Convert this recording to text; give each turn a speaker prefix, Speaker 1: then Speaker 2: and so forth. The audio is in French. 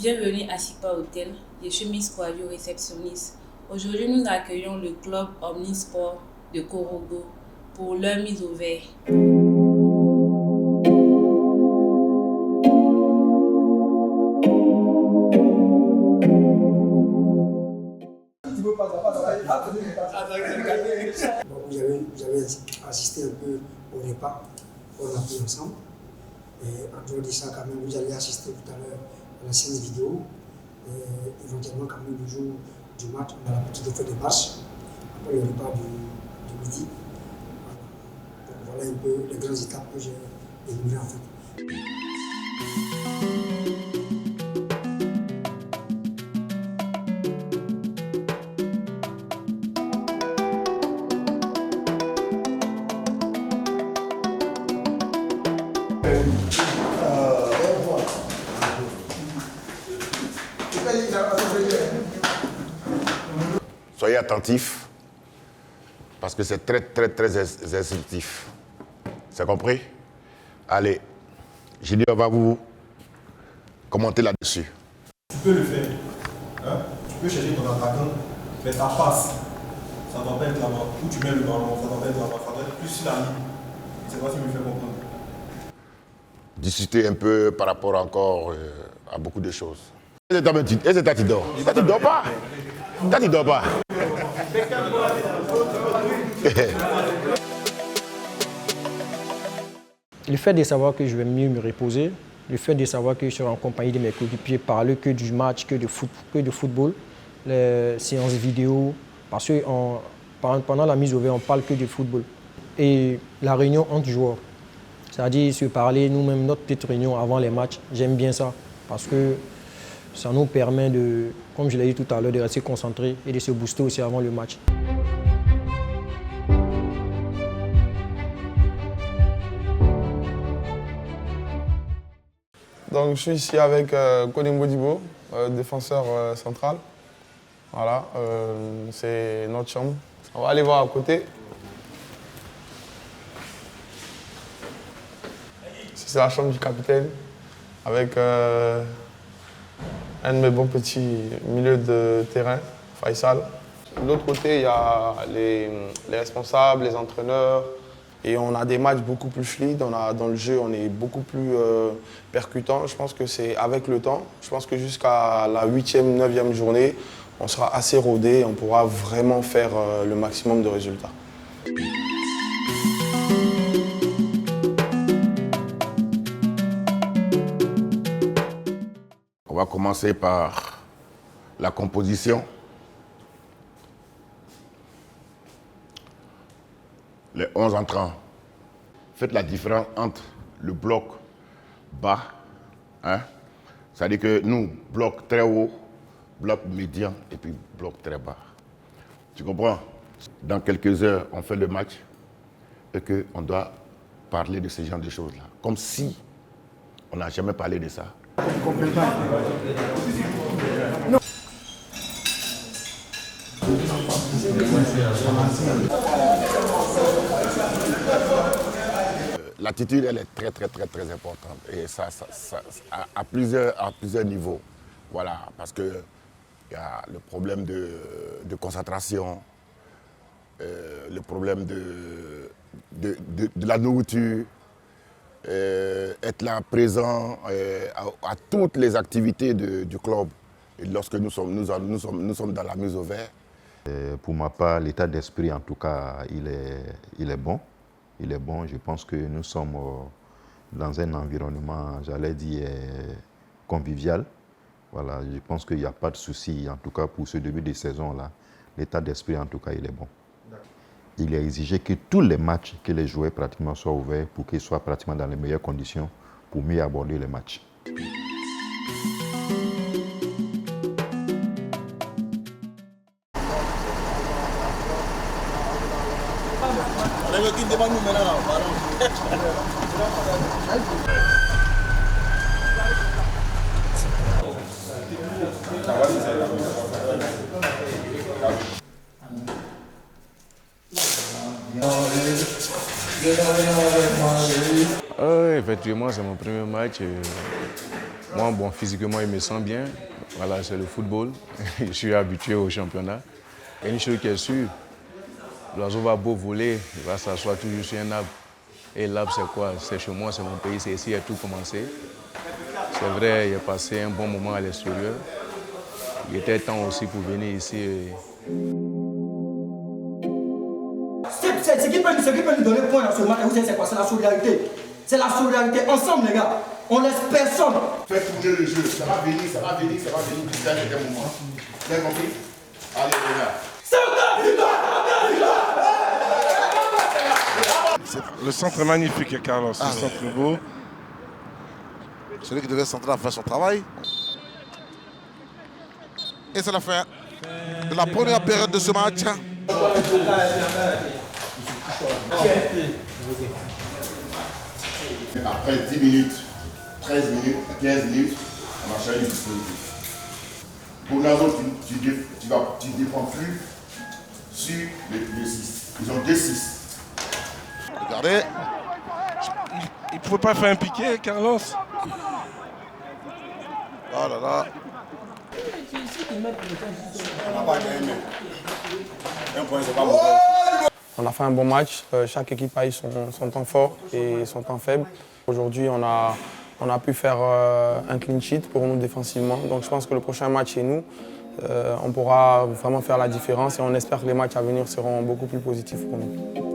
Speaker 1: Bienvenue à Sipa Hotel, je suis Miss Quadio, réceptionniste. Aujourd'hui, nous accueillons le club Omnisport de Korogo pour leur mise au vert.
Speaker 2: Vous avez assisté un peu au repas qu'on a pris ensemble. Et en dehors de ça, quand même, vous allez assister tout à l'heure à la séance vidéo. Et éventuellement, quand même, le jour du match, on a l'habitude de faire des marches après le repas du midi. Voilà. Donc voilà un peu les grandes étapes que j'ai énumérées en fait.
Speaker 3: Soyez attentifs, parce que c'est très instructif. C'est compris? Allez, j'ai dit, on va vous commenter là-dessus.
Speaker 4: Tu peux le faire. Hein? Tu peux chercher ton attaquant, mais ta passe, ça doit pas être là-bas. Où tu mets le ballon, ça doit pas être là-bas. Ça doit être plus sur la ligne. C'est quoi qui me fait comprendre?
Speaker 3: Discuter un peu par rapport encore à beaucoup de choses. Est-ce que tu dors? Tu dors pas? Tu dors pas?
Speaker 5: Le fait de savoir que je vais mieux me reposer, le fait de savoir que je serai en compagnie de mes coéquipiers, parler que du match, que de football, les séances vidéo, parce que pendant la mise au vert, on parle que de football. Et la réunion entre joueurs, c'est-à-dire se parler nous-mêmes, notre petite réunion avant les matchs, j'aime bien ça, parce que ça nous permet de, comme je l'ai dit tout à l'heure, de rester concentrés et de se booster aussi avant le match.
Speaker 6: Donc, je suis ici avec Kodin Bodibo, défenseur central. Voilà, c'est notre chambre. On va aller voir à côté. C'est la chambre du capitaine avec un de mes bons petits milieux de terrain, Faisal. De l'autre côté, il y a les responsables, les entraîneurs. Et on a des matchs beaucoup plus fluides, dans le jeu, on est beaucoup plus percutant. Je pense que c'est avec le temps. Je pense que jusqu'à la 8e, 9e journée, on sera assez rodé et on pourra vraiment faire le maximum de résultats.
Speaker 3: On va commencer par la composition. Les 11 entrants. Faites la différence entre le bloc bas, hein? C'est-à-dire que nous, bloc très haut, bloc médian et puis bloc très bas. Tu comprends? Dans quelques heures, on fait le match et qu'on doit parler de ce genre de choses-là. Comme si on n'a jamais parlé de ça.
Speaker 2: Complètement. Non.
Speaker 3: L'attitude, elle est très importante et ça à plusieurs niveaux. Voilà, parce que il y a le problème de concentration, le problème de la nourriture, être là présent à toutes les activités du club. Et lorsque nous sommes dans la mise au vert.
Speaker 7: Pour ma part, l'état d'esprit, en tout cas, il est bon. Il est bon. Je pense que nous sommes dans un environnement, j'allais dire, convivial. Voilà, je pense qu'il n'y a pas de souci, en tout cas pour ce début de saison-là. L'état d'esprit, en tout cas, il est bon. Il est exigé que tous les matchs que les joueurs pratiquement soient ouverts pour qu'ils soient pratiquement dans les meilleures conditions pour mieux aborder les matchs.
Speaker 8: effectivement, c'est mon premier match. Moi, bon, physiquement, je me sens bien. Voilà, c'est le football. Je suis habitué au championnat. Et une chose qui est sûre, l'oiseau va beau voler, il va s'asseoir toujours sur un arbre. Et l'arbre, c'est quoi? C'est chez moi, c'est mon pays, c'est ici qu'il a tout commencé. C'est vrai, il a passé un bon moment à l'extérieur. Il était temps aussi pour venir ici.
Speaker 9: Ce qui peut nous donner point dans ce match, vous savez c'est quoi? C'est la solidarité. C'est la solidarité. Ensemble, les gars. On laisse personne.
Speaker 3: Faites bouger le jeu. Ça va venir, ça va venir, ça va venir tout à quel moment. Vous avez compris? Allez, les gars.
Speaker 10: Le centre est magnifique, Carlos. Le centre est beau.
Speaker 11: Celui qui devait centrer a fait son travail. Et c'est la fin de la première période de ce match.
Speaker 3: Après 10 minutes, 13 minutes, 15 minutes, on a changé le dispositif. Pour Nazo, tu ne dépends plus sur les 6. Ils ont 2-6.
Speaker 11: Regardez.
Speaker 10: Il ne pouvait pas faire un piqué, Carlos.
Speaker 11: Oh là là.
Speaker 6: On a fait un bon match. Chaque équipe a eu son temps fort et son temps faible. Aujourd'hui, on a pu faire un clean sheet pour nous défensivement. Donc je pense que le prochain match chez nous, on pourra vraiment faire la différence et on espère que les matchs à venir seront beaucoup plus positifs pour nous.